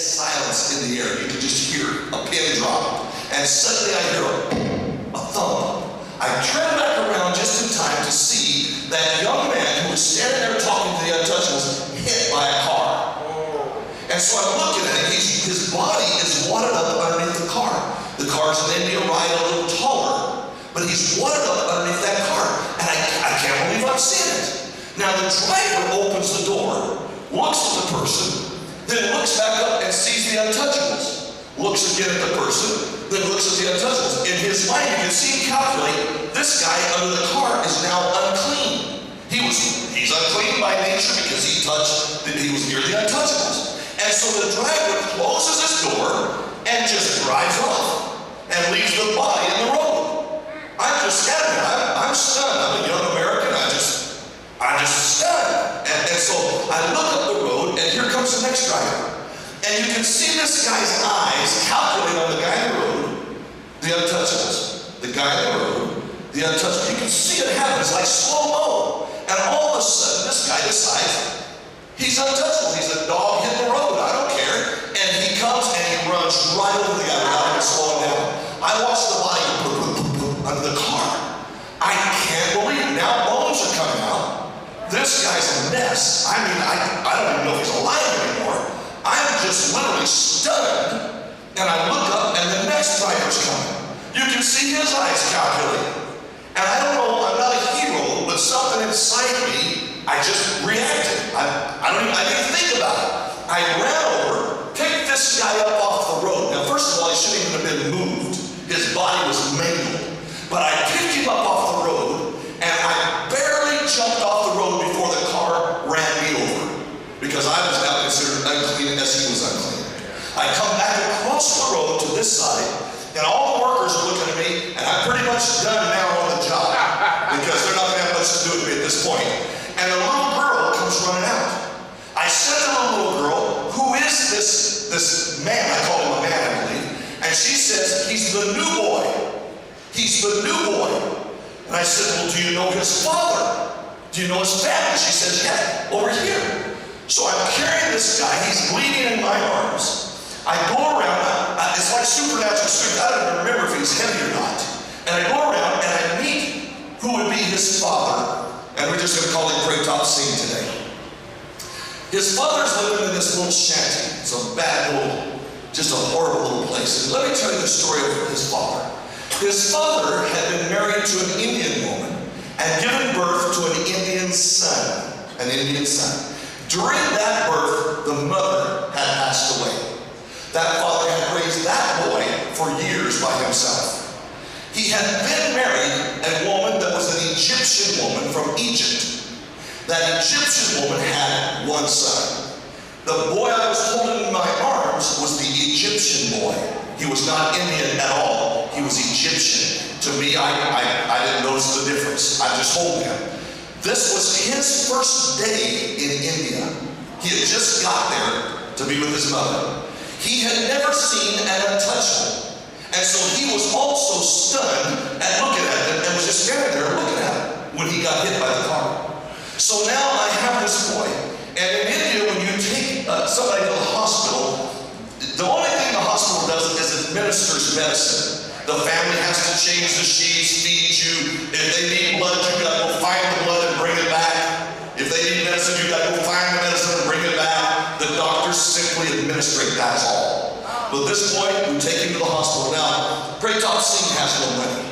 silence in the air. You could just hear a pin drop. And suddenly I hear a thump. I turn back around just in time to see that young man who was standing there talking to the Untouchables hit by a car. And so I'm looking at it. His body is wadded up underneath the car. The car's maybe a ride a little taller, but he's wadded up underneath that car. And I can't believe I'm seeing it. Now the driver opens the door, looks at the person, then looks back up and sees the Untouchables. Looks again at the person, then looks at the Untouchables. In his mind, you can see him calculate, this guy under the car is now unclean. He's unclean by nature because he was near the Untouchables. And so the driver closes his door and just drives off and leaves the body in the road. I'm just standing there. I'm stunned. I'm a young American. I'm just stunned. And so I look up the road, and here comes the next driver. And you can see this guy's eyes calculating on the guy in the road, the Untouchables. The guy in the road, the Untouchables. You can see it happen. It's like slow-mo. And all of a sudden, this guy decides he's untouchable. He's a dog hitting the road. I don't care. And he comes and he runs right over the guy without even slowing down. I watch the body under the car. I can't believe it. Now bones are coming out. This guy's a mess. I mean, I don't even know if he's alive anymore. I'm just literally stunned. And I look up and the next driver's coming. You can see his eyes calculating. And I don't know, I'm not a hero, but something inside me, I just reacted. I didn't think about it. I ran over, picked this guy up off the road. Now, first of all, he shouldn't even have been moved. His body was mangled. But I picked him up off the road, and I barely jumped off the road before the car ran me over, because I was now considered unclean as he was unclean. I come back across the road to this side, and all the workers are looking at me, and I'm pretty much done now on the job, because they're not going to have much to do with me at this point. And a little girl comes running out. I said to the little girl, who is this man? I call him a man, I believe. And she says, he's the new boy. He's the new boy. And I said, well, do you know his father? Do you know his family? She says, yeah, over here. So I'm carrying this guy. He's bleeding in my arms. I go around. It's like supernatural strength. I don't even remember if he's heavy or not. And I go around and I meet who would be his father. And we're just going to call him Ray Kirkland today. His father's living in this little shanty. It's a bad little, just a horrible little place. And let me tell you the story of his father. His father had been married to an Indian woman and given birth to an Indian son. An Indian son. During that birth, the mother had passed away. That father had raised that boy for years by himself. He had been married a woman that was an Egyptian woman from Egypt. That Egyptian woman had one son. The boy I was holding in my arms was the Egyptian boy. He was not Indian at all. He was Egyptian. To me, I didn't notice the difference. I just hold him. This was his first day in India. He had just got there to be with his mother. He had never seen an Untouchable. And so he was also stunned at looking at it and was just standing there looking at it when he got hit by the car. So now I have this boy. And in India, when you take somebody to the hospital, the only thing the hospital does is administers medicine. The family has to change the sheets, feed you. If they need blood, you got to go find the blood and bring it back. If they need medicine, you got to go find the medicine and bring it back. The doctors simply administer it, that's all. But this boy, we take him to the hospital. Now, Ray Kirkland has no money.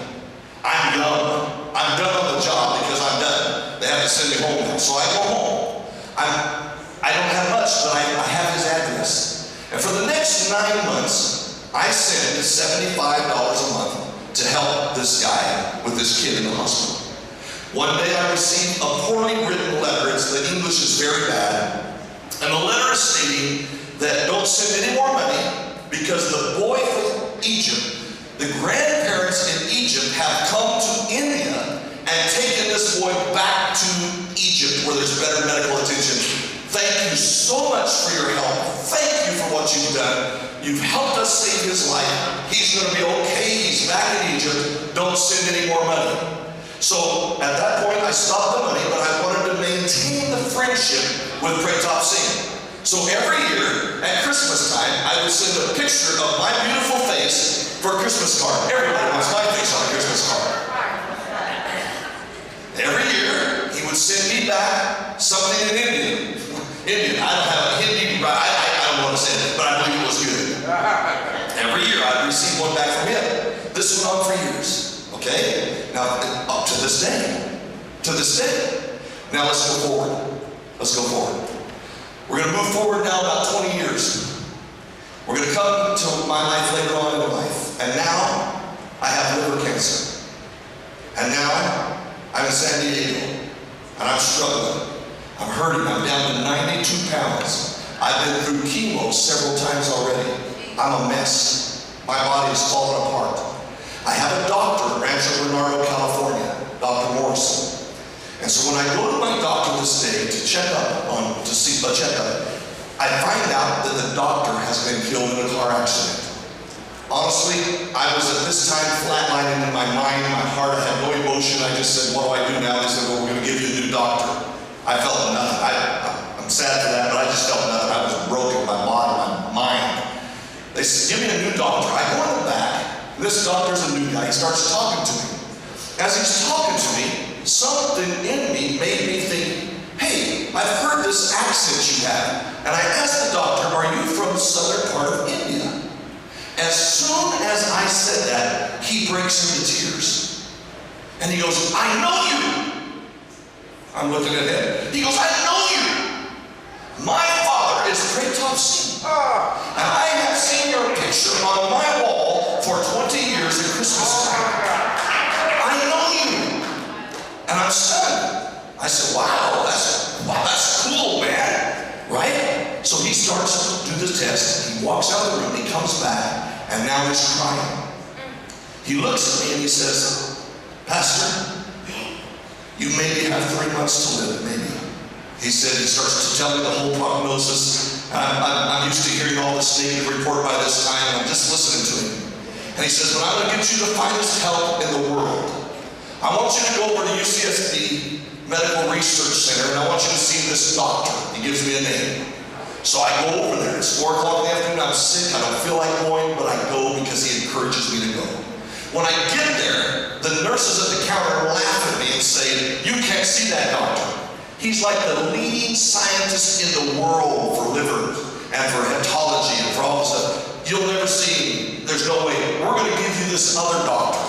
I'm young. I'm done on the job because I'm done. They have to send me home now. So I go home. I don't have much, but I have his address. And for the next 9 months, I send $75 a month to help this guy with this kid in the hospital. One day I received a poorly written letter. The English is very bad. And the letter is stating that don't send any more money because the boy from Egypt, the grandparents in Egypt have come to India and taken this boy back to Egypt where there's better medical attention. Thank you so much for your help. Thank you for what you've done. You've helped us save his life. He's going to be okay. He's back in Egypt. Don't send any more money. So at that point, I stopped the money, but I wanted to maintain the friendship with Ray Kirkland. So every year at Christmas time, I would send a picture of my beautiful face for a Christmas card. Everybody wants my face on a Christmas card. Every year, he would send me back something in Indian. I don't have a Hindi, I don't want to say it, but I believe it was good. Every year, I'd receive one back from him. This went on for years, okay? Now, up to this day. To this day. Now, let's go forward. Let's go forward. We're going to move forward now about 20 years. We're going to come to my life later on in life. And now, I have liver cancer. And now, I'm in San Diego. And I'm struggling. I'm hurting. I'm down to 92 pounds. I've been through chemo several times already. I'm a mess. My body is falling apart. I have a doctor in Rancho Bernardo, California, Dr. Morrison. And so when I go to my doctor this day to check up, I find out that the doctor has been killed in a car accident. Honestly, I was at this time flatlining in my mind, my heart, I had no emotion. I just said, what do I do now? They said, well, we're going to give you a new doctor. I felt nothing. I'm sad for that, but I just felt nothing. I was broken, my body, my mind. They said, give me a new doctor. I go in the back. This doctor's a new guy. He starts talking to me. As he's talking to me, something in me made me think, hey, I've heard this accent you have. And I asked the doctor, are you from the southern part of India? As soon as I said that, he breaks into tears. And he goes, I know you. I'm looking at him. He goes, I know you. My father is Ray Kirkland. And I have seen your picture on my wall for 20 years at Christmas time. I know you. And I'm stunned. I said, wow, that's cool, man. Right? So he starts to do the test. He walks out of the room. He comes back. And now he's crying. He looks at me and he says, Pastor, you maybe have 3 months to live, maybe. He said, he starts to tell me the whole prognosis. I'm used to hearing all this negative report by this time, and I'm just listening to him. And he says, but I'm going to get you the finest help in the world. I want you to go over to UCSD Medical Research Center, and I want you to see this doctor. He gives me a name. So I go over there. It's 4 o'clock in the afternoon. I'm sick. I don't feel like going, but I go because he encourages me to go. When I get there, the nurses at the counter laugh at me and say, you can't see that doctor. He's like the leading scientist in the world for liver and for hepatology and for all this stuff. You'll never see him. There's no way. We're going to give you this other doctor.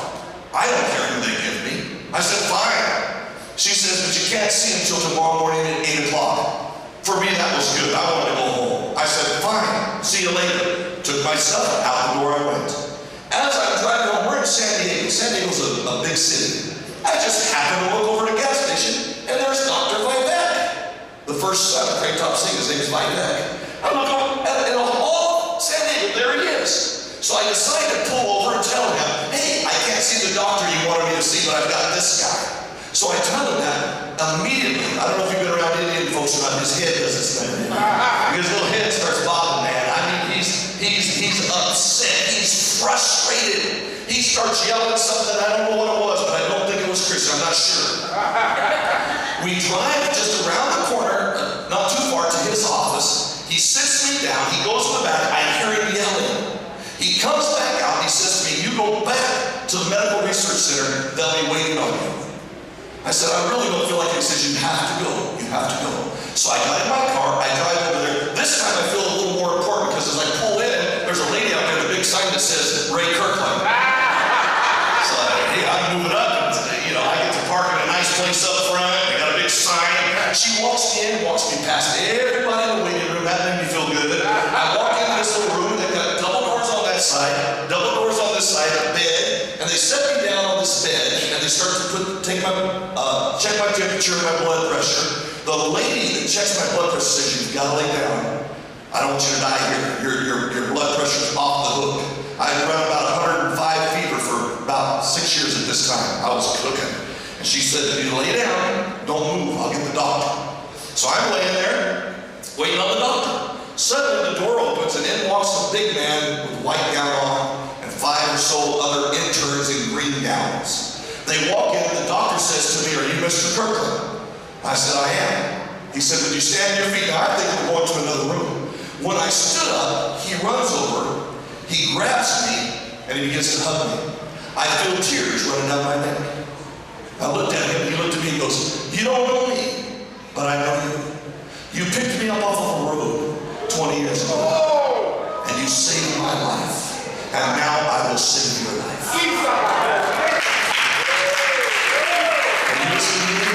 I don't care who they give me. I said, fine. She says, but you can't see him until tomorrow morning at 8 o'clock. For me, that was good. I wanted to go home. I said, fine. See you later. Took my stuff out the door I went. As I'm driving home, we're in San Diego. San Diego's a big city. I just happened to look over at a gas station, and there's Dr. Vivek. The first son of Ray Kirkland, his name's Vivek. I look over, and all San Diego, there he is. So I decided to pull over and tell him, hey, I can't see the doctor you wanted me to see, but I've got this guy. So I tell him that immediately. I don't know if you've been around Indian folks or not. His head does this thing. His little head starts bobbing, man. I mean, he's upset. He's frustrated. He starts yelling something. I don't know what it was, but I don't think it was Christian. I'm not sure. We drive just around the corner, not too far, to his office. He sits me down. He goes to the back. I hear him yelling. He comes back out. He says to me, you go back to the Medical Research Center. They'll be waiting on you. I said, I really don't feel like it. He says, you have to go. You have to go. So I got in my car. I drive over there. This time I feel a little more important because as I pull in, there's a lady out there with a big sign that says Ray Kirkland. So hey, I'm moving up. I get to park in a nice place up front. I got a big sign. She walks me past everybody in the waiting room. That made me feel good. I walk into this little room. They've got double doors on that side, double doors on this side, a bed, and they set me down on this bed, and they start to check my temperature, my blood pressure. The lady that checks my blood pressure says, you've got to lay down. I don't want you to die here. Your blood pressure's off the hook. I'd run about 105 fever for about 6 years at this time. I was cooking. And she said, if you lay down, don't move, I'll get the doctor. So I'm laying there, waiting on the doctor. Suddenly the door opens and in walks a big man with a white gown on and 5 or so other interns in green gowns. They walk in and the doctor says to me, are you Mr. Kirkland? I said, I am. He said, would you stand on your feet? Now I think we're going to another room. When I stood up, he runs over, he grabs me, and he begins to hug me. I feel tears running down my neck. I looked at him, he looked at me and goes, "You don't know me, but I know you. You picked me up off of a road 20 years ago, and you saved my life, and now I will save your life." And you listen to me?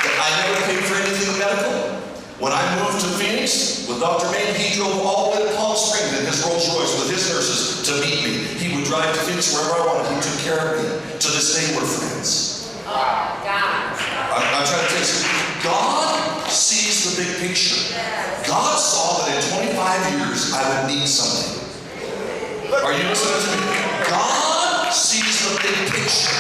That I never paid for anything medical. When I moved to Phoenix with Dr. Maine, he drove all the way to Palm Springs in his Rolls Royce with his nurses to meet me. He would drive to Phoenix wherever I wanted. He took care of me. To this day, we're friends. Oh, God. I'm trying to tell you something. God sees the big picture. God saw that in 25 years, I would need something. Are you listening to me? God sees the big picture.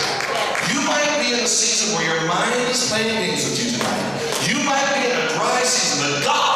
You might be in a season where your mind is playing games with you tonight. You might be in a dry season, but God